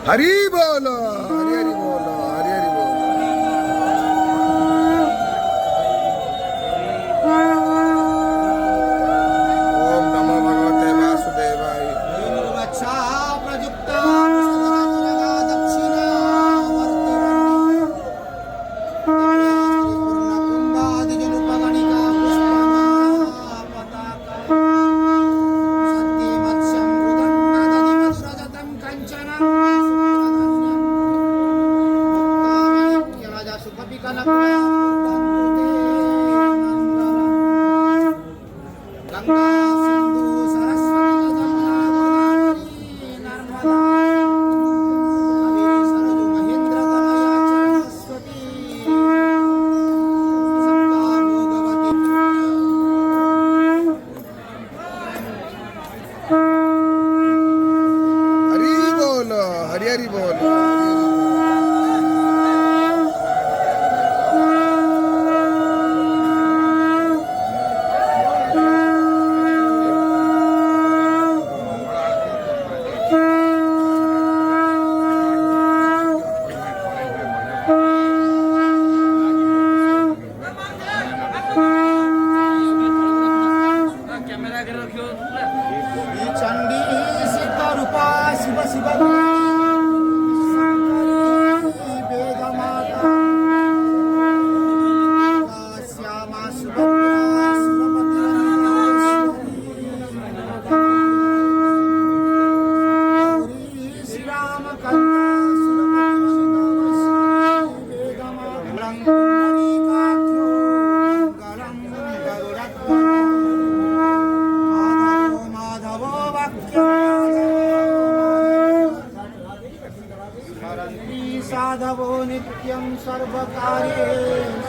हरी बोलो, हरी हरी बोलो, हरी हरी बोलो। ओम नमो भगवते वासुदेवाय। निर्वक्षा प्रयुक्ता हरी हरी बोलो। चंडी सिद्ध रूपा शिव शिव श्यामा सुभद्रा श्री राम साधवो नित्यं सर्वकार्येषु